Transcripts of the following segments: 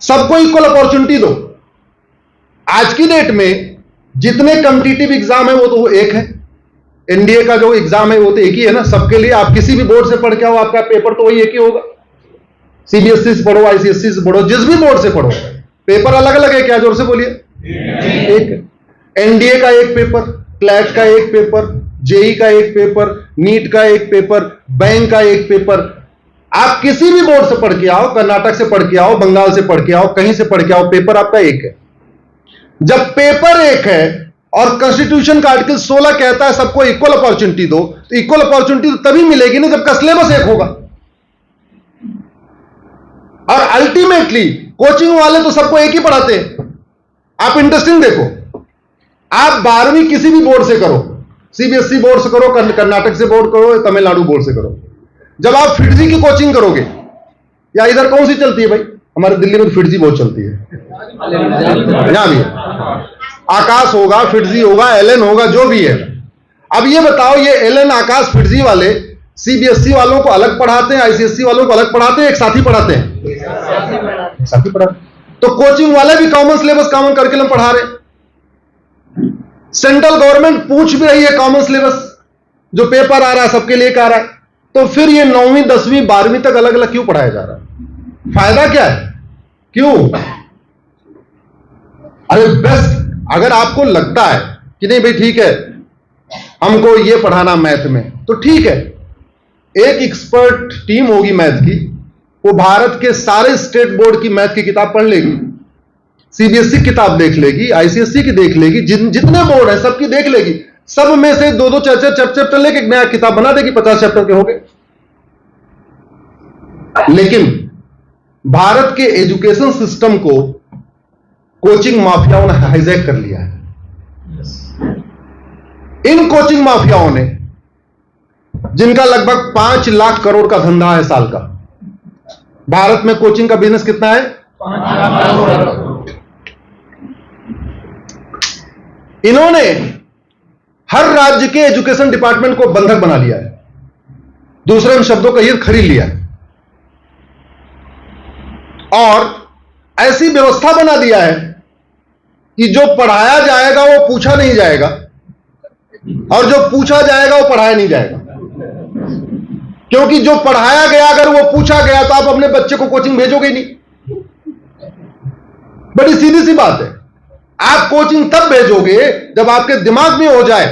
सबको equal opportunity दो। आज की डेट में जितने कॉम्पिटिटिव एग्जाम है वो तो एक है, एनडीए का जो एग्जाम है वो तो एक ही है ना सबके लिए। आप किसी भी बोर्ड से पढ़ के आओ, आपका पेपर तो वही एक ही होगा। सीबीएसई से पढ़ो, आईसीएसई से पढ़ो, जिस भी बोर्ड से पढ़ो, पेपर अलग अलग है क्या? जोर से बोलिए। एक एनडीए का एक पेपर, क्लैट का एक पेपर, जेई का एक पेपर, नीट का एक पेपर, बैंक का एक पेपर। आप किसी भी बोर्ड से पढ़ के आओ, कर्नाटक से पढ़ के आओ, बंगाल से पढ़ के आओ, कहीं से पढ़ के आओ, पेपर आपका एक है। जब पेपर एक है और कॉन्स्टिट्यूशन का आर्टिकल 16 कहता है सबको इक्वल अपॉर्चुनिटी दो, तो इक्वल अपॉर्चुनिटी तो तभी मिलेगी ना जब सिलेबस एक होगा। और अल्टीमेटली कोचिंग वाले तो सबको एक ही पढ़ाते हैं। आप इंटरेस्टिंग देखो, आप 12वीं किसी भी बोर्ड से करो, सीबीएसई बोर्ड से करो, कर्नाटक से बोर्ड करो, तमिलनाडु बोर्ड से करो, जब आप फिटजी की कोचिंग करोगे, या इधर कौन सी चलती है भाई? हमारे दिल्ली में फिटजी बहुत चलती है, यहां भी है। आकाश होगा, फिटजी होगा, एलएन होगा, जो भी है। अब ये बताओ, ये एलएन, आकाश, फिटजी वाले सीबीएसई वालों को अलग पढ़ाते हैं, आईसीएसई वालों को अलग पढ़ाते हैं, एक साथ ही पढ़ाते हैं? साथ ही पढ़ाते। तो कोचिंग वाले भी कॉमन सिलेबस, कॉमन करिकुलम पढ़ा रहे। सेंट्रल गवर्नमेंट पूछ भी रही है कॉमन सिलेबस, जो पेपर आ रहा है सबके लिए आ रहा है। तो फिर ये 9वीं 10वीं 12वीं तक अलग अलग क्यों पढ़ाया जा रहा है? फायदा क्या है? क्यों? अरे बेस्ट, अगर आपको लगता है कि नहीं भाई ठीक है हमको ये पढ़ाना मैथ में, तो ठीक है, एक एक्सपर्ट टीम होगी मैथ की, वो भारत के सारे स्टेट बोर्ड की मैथ की किताब पढ़ लेगी, सीबीएसई किताब देख लेगी, आईसीएसई की देख लेगी, जितने बोर्ड है सबकी देख लेगी, सब में से 2-2 चैप्टर लेके एक नया किताब बना देगी, 50 चैप्टर के हो गए। लेकिन भारत के एजुकेशन सिस्टम को कोचिंग माफियाओं ने हाईजैक कर लिया है। इन कोचिंग माफियाओं ने, जिनका लगभग 5 लाख करोड़ का धंधा है साल का, भारत में कोचिंग का बिजनेस कितना है? 5 लाख। इन्होंने हर राज्य के एजुकेशन डिपार्टमेंट को बंधक बना लिया है, दूसरे शब्दों का ये खरीद लिया है, और ऐसी व्यवस्था बना दिया है कि जो पढ़ाया जाएगा वो पूछा नहीं जाएगा, और जो पूछा जाएगा वो पढ़ाया नहीं जाएगा। क्योंकि जो पढ़ाया गया अगर वो पूछा गया तो आप अपने बच्चे को कोचिंग भेजोगे नहीं। बड़ी सीधी सी बात है। आप कोचिंग तब भेजोगे जब आपके दिमाग में हो जाए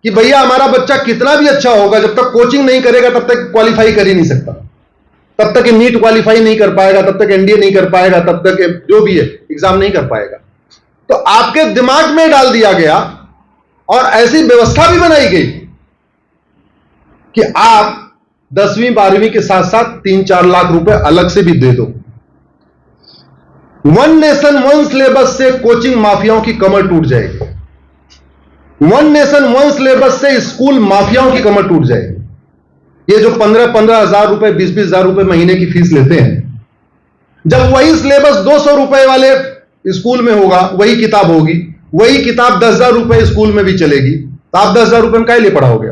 कि भैया हमारा बच्चा कितना भी अच्छा होगा, जब तक कोचिंग नहीं करेगा तब तक क्वालिफाई कर ही नहीं सकता, तब तक नीट क्वालिफाई नहीं कर पाएगा, तब तक एनडीए नहीं कर पाएगा, तब तक जो भी है एग्जाम नहीं कर पाएगा। तो आपके दिमाग में डाल दिया गया और ऐसी व्यवस्था भी बनाई गई कि आप 10वीं 12वीं के साथ साथ 3-4 लाख रुपए अलग से भी दे दो। वन नेशन वन सिलेबस से कोचिंग माफियाओं की कमर टूट जाएगी। वन नेशन वन सिलेबस से स्कूल माफियाओं की कमर टूट जाएगी। ये जो 15-15 हजार रुपए 20-20 हजार रुपए महीने की फीस लेते हैं, जब वही सिलेबस 200 रुपए वाले स्कूल में होगा, वही किताब होगी, वही किताब 10,000 रुपए स्कूल में भी चलेगी, तो आप 10,000 रुपए में क्या लिए पढ़ाओगे?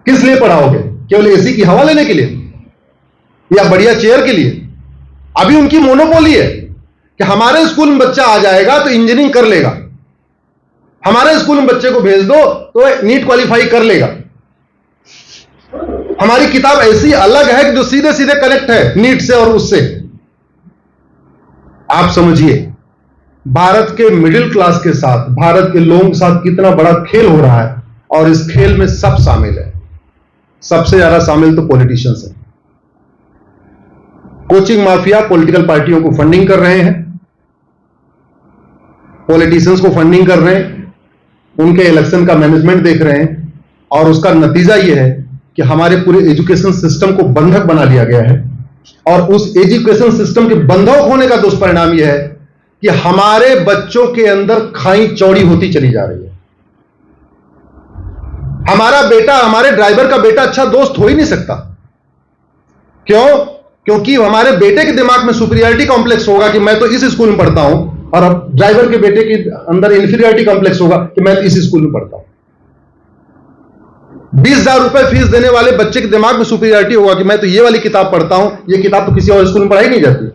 किस लिए पढ़ाओगे? केवल एसी की हवा लेने के लिए या बढ़िया चेयर के लिए? अभी उनकी मोनोपोली है कि हमारे स्कूल में बच्चा आ जाएगा तो इंजीनियरिंग कर लेगा, हमारे स्कूल में बच्चे को भेज दो तो नीट क्वालिफाई कर लेगा। हमारी किताब ऐसी अलग है कि जो सीधे सीधे कनेक्ट है नीट से और उससे। आप समझिए भारत के मिडिल क्लास के साथ, भारत के लोगों के साथ कितना बड़ा खेल हो रहा है, और इस खेल में सब शामिल है। सबसे ज्यादा शामिल तो पॉलिटिशियंस हैं। कोचिंग माफिया पॉलिटिकल पार्टियों को फंडिंग कर रहे हैं, पॉलिटिशियंस को फंडिंग कर रहे हैं, उनके इलेक्शन का मैनेजमेंट देख रहे हैं, और उसका नतीजा यह है कि हमारे पूरे एजुकेशन सिस्टम को बंधक बना लिया गया है। और उस एजुकेशन सिस्टम के बंधक होने का दुष्परिणाम यह है कि हमारे बच्चों के अंदर खाई चौड़ी होती चली जा रही है। हमारा बेटा, हमारे ड्राइवर का बेटा अच्छा दोस्त हो ही नहीं सकता। क्यों? क्योंकि हमारे बेटे के दिमाग में सुपीरियरिटी कॉम्प्लेक्स होगा कि मैं तो इस स्कूल में पढ़ता हूं, और ड्राइवर के बेटे के अंदर इंफीरियरिटी कॉम्प्लेक्स होगा कि मैं तो इस स्कूल में पढ़ता हूं। 20,000 रुपए फीस देने वाले बच्चे के दिमाग में सुपीरियरिटी होगा कि मैं तो ये वाली किताब पढ़ता हूं, ये किताब तो किसी और स्कूल में पढ़ाई नहीं जाती।